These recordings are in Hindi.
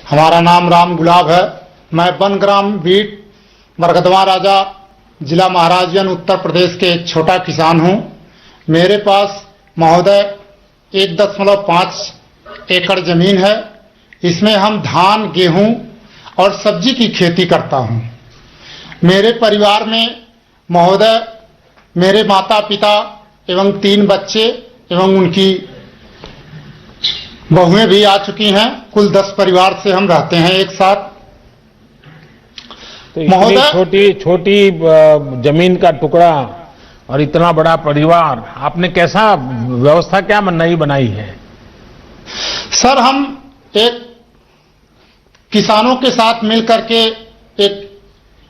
हमारा नाम राम गुलाब है। मैं बनग्राम बीट बरगदवा राजा जिला महाराजगंज उत्तर प्रदेश के एक छोटा किसान हूं। मेरे पास महोदय 1.5 एकड़ जमीन है। इसमें हम धान, गेहूं और सब्जी की खेती करता हूं। मेरे परिवार में महोदय मेरे माता पिता एवं 3 बच्चे एवं उनकी बहुएं भी आ चुकी हैं। कुल 10 परिवार से हम रहते हैं एक साथ। तो इतनी छोटी जमीन का टुकड़ा और इतना बड़ा परिवार, आपने कैसा व्यवस्था क्या नई बनाई है? सर, हम एक किसानों के साथ मिलकर के एक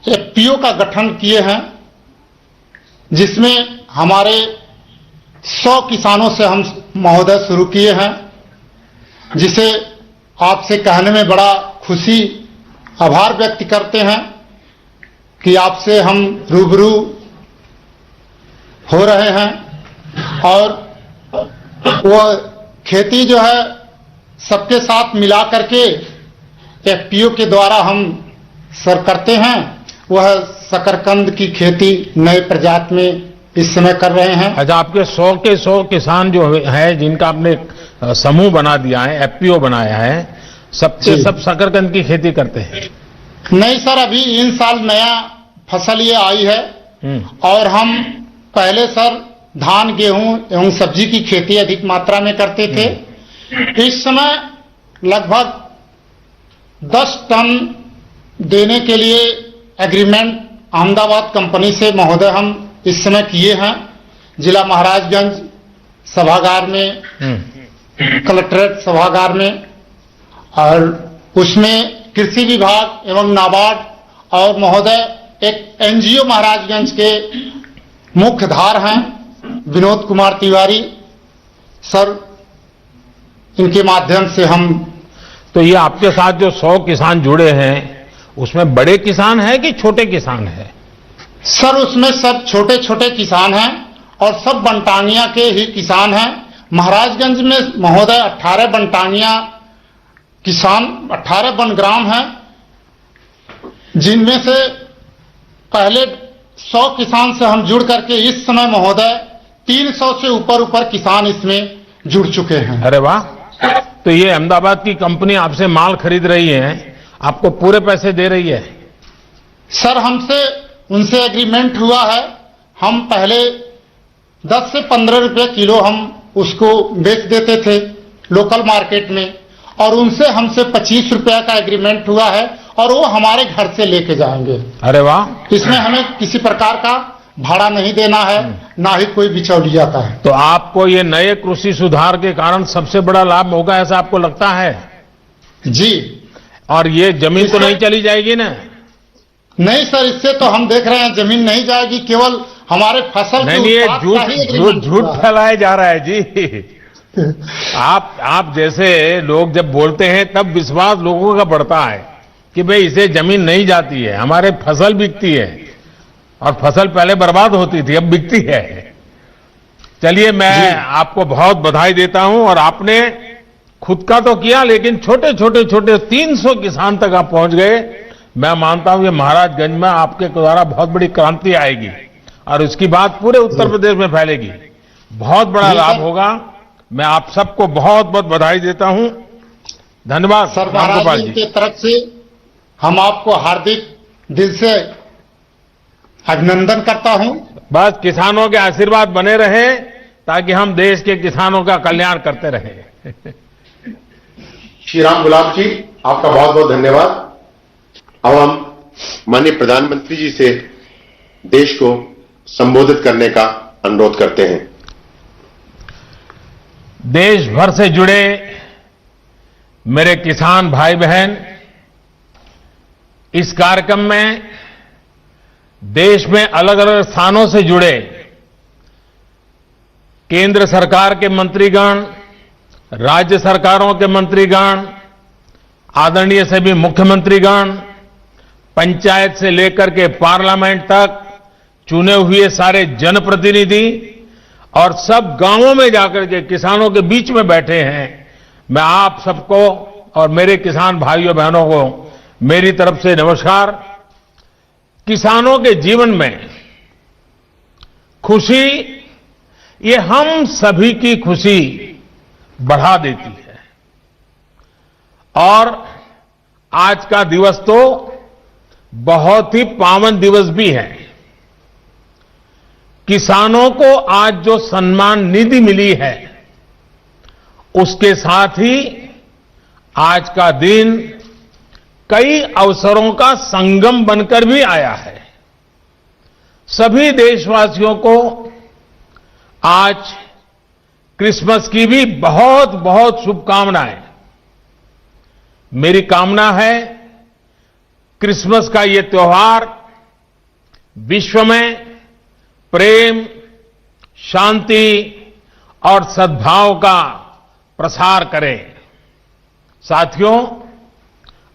एफपीओ का गठन किए हैं, जिसमें हमारे 100 किसानों से हम महोदय शुरू किए हैं, जिसे आपसे कहने में बड़ा खुशी आभार व्यक्त करते हैं कि आपसे हम रूबरू हो रहे हैं। और वो खेती जो है सबके साथ मिला करके एफपीओ के द्वारा हम सर करते हैं। वह शकरकंद की खेती नए प्रजाति में इस समय कर रहे हैं। अच्छा, आपके 100 के 100 किसान जो है, जिनका आपने समूह बना दिया है, एफपीओ बनाया है, सबके सब शकरकंद की खेती करते हैं? नहीं सर, अभी इन साल नया फसल ये आई है। और हम पहले सर धान, गेहूं एवं सब्जी की खेती अधिक मात्रा में करते थे। इस समय लगभग 10 टन देने के लिए एग्रीमेंट अहमदाबाद कंपनी से महोदय हम इस समय किए हैं। जिला महाराजगंज सभागार में, कलेक्ट्रेट सभागार में। और उसमें कृषि विभाग एवं नाबार्ड और महोदय एक एनजीओ महाराजगंज के मुख्यधार हैं विनोद कुमार तिवारी सर, इनके माध्यम से हम। तो ये आपके साथ जो 100 किसान जुड़े हैं, उसमें बड़े किसान हैं कि छोटे किसान हैं? सर, उसमें सब छोटे छोटे किसान हैं और सब बनटांगिया के ही किसान हैं। महाराजगंज में महोदय 18 बनटांगिया किसान, 18 बनग्राम हैं, जिनमें से पहले 100 किसान से हम जुड़ करके इस समय महोदय 300 से ऊपर किसान इसमें जुड़ चुके हैं। अरे वाह! तो ये अहमदाबाद की कंपनी आपसे माल खरीद रही है, आपको पूरे पैसे दे रही है? सर, हमसे उनसे एग्रीमेंट हुआ है। हम पहले 10 से 15 रुपए किलो हम उसको बेच देते थे लोकल मार्केट में, और उनसे हमसे 25 रुपया का एग्रीमेंट हुआ है और वो हमारे घर से लेके जाएंगे। अरे वाह! इसमें हमें किसी प्रकार का भाड़ा नहीं देना है, ना ही कोई बिचौलिया का है। तो आपको ये नए कृषि सुधार के कारण सबसे बड़ा लाभ होगा, ऐसा आपको लगता है? जी। और ये जमीन तो नहीं चली जाएगी ना? नहीं सर, इससे तो हम देख रहे हैं जमीन नहीं जाएगी, केवल हमारे फसल नहीं, झूठ फैलाया जा रहा है जी। आप जैसे लोग जब बोलते हैं तब विश्वास लोगों का बढ़ता है कि भाई इसे जमीन नहीं जाती है, हमारे फसल बिकती है, और फसल पहले बर्बाद होती थी, अब बिकती है। चलिए, मैं आपको बहुत बधाई देता हूं। और आपने खुद का तो किया, लेकिन छोटे 300 किसान तक आप पहुंच गए। मैं मानता हूं कि महाराजगंज में आपके द्वारा बहुत बड़ी क्रांति आएगी और उसकी बात पूरे उत्तर प्रदेश में फैलेगी। बहुत बड़ा लाभ होगा। मैं आप सबको बहुत बहुत बधाई देता हूं। धन्यवाद सर। महाराज जी की तरफ से हम आपको हार्दिक दिल से अभिनंदन करता हूं। बस किसानों के आशीर्वाद बने रहे ताकि हम देश के किसानों का कल्याण करते रहें। श्री राम गुलाब जी, आपका बहुत बहुत धन्यवाद। अब हम माननीय प्रधानमंत्री जी से देश को संबोधित करने का अनुरोध करते हैं। देश भर से जुड़े मेरे किसान भाई बहन, इस कार्यक्रम में देश में अलग अलग स्थानों से जुड़े केंद्र सरकार के मंत्रीगण, राज्य सरकारों के मंत्रीगण, आदरणीय सभी मुख्यमंत्रीगण, पंचायत से लेकर के पार्लियामेंट तक चुने हुए सारे जनप्रतिनिधि और सब गांवों में जाकर के किसानों के बीच में बैठे हैं। मैं आप सबको और मेरे किसान भाइयों बहनों को मेरी तरफ से नमस्कार। किसानों के जीवन में खुशी, ये हम सभी की खुशी बढ़ा देती है। और आज का दिवस तो बहुत ही पावन दिवस भी है। किसानों को आज जो सम्मान निधि मिली है, उसके साथ ही आज का दिन कई अवसरों का संगम बनकर भी आया है। सभी देशवासियों को आज क्रिसमस की भी बहुत बहुत शुभकामनाएं। मेरी कामना है क्रिसमस का ये त्योहार विश्व में प्रेम, शांति और सद्भाव का प्रसार करे। साथियों,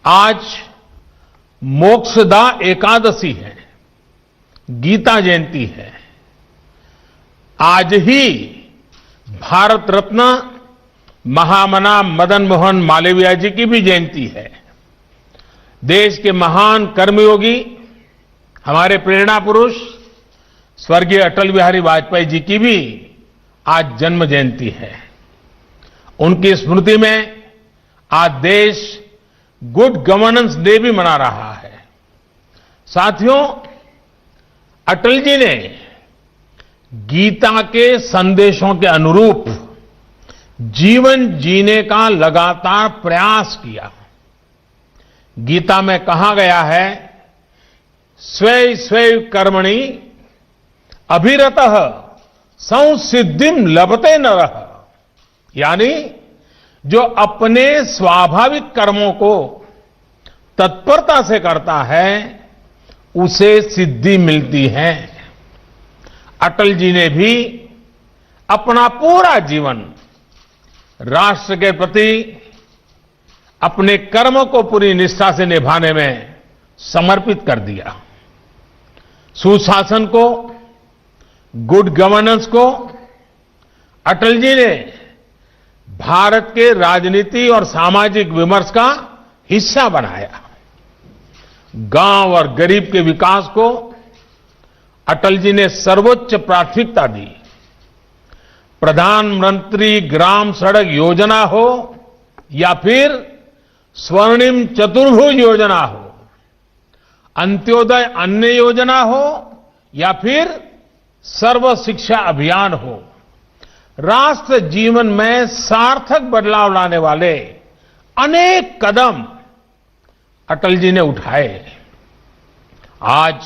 आज मोक्षदा एकादशी है, गीता जयंती है। आज ही भारत रत्न महामना मदन मोहन मालवीय जी की भी जयंती है। देश के महान कर्मयोगी, हमारे प्रेरणा पुरुष स्वर्गीय अटल बिहारी वाजपेयी जी की भी आज जन्म जयंती है। उनकी स्मृति में आज देश गुड गवर्नेंस डे भी मना रहा है। साथियों, अटल जी ने गीता के संदेशों के अनुरूप जीवन जीने का लगातार प्रयास किया। गीता में कहा गया है, स्वै स्वै कर्मणि अभिरतः संसिद्धिम लभते नरः, यानी जो अपने स्वाभाविक कर्मों को तत्परता से करता है, उसे सिद्धि मिलती है। अटल जी ने भी अपना पूरा जीवन राष्ट्र के प्रति अपने कर्म को पूरी निष्ठा से निभाने में समर्पित कर दिया। सुशासन को, गुड गवर्नेंस को अटल जी ने भारत के राजनीति और सामाजिक विमर्श का हिस्सा बनाया। गांव और गरीब के विकास को अटल जी ने सर्वोच्च प्राथमिकता दी। प्रधानमंत्री ग्राम सड़क योजना हो या फिर स्वर्णिम चतुर्भुज योजना हो, अंत्योदय अन्न योजना हो या फिर सर्व शिक्षा अभियान हो, राष्ट्र जीवन में सार्थक बदलाव लाने वाले अनेक कदम अटल जी ने उठाए। आज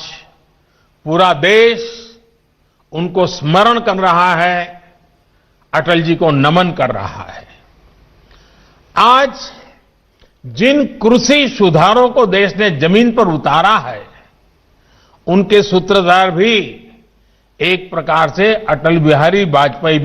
पूरा देश उनको स्मरण कर रहा है, अटल जी को नमन कर रहा है। आज जिन कृषि सुधारों को देश ने जमीन पर उतारा है, उनके सूत्रधार भी एक प्रकार से अटल बिहारी वाजपेयी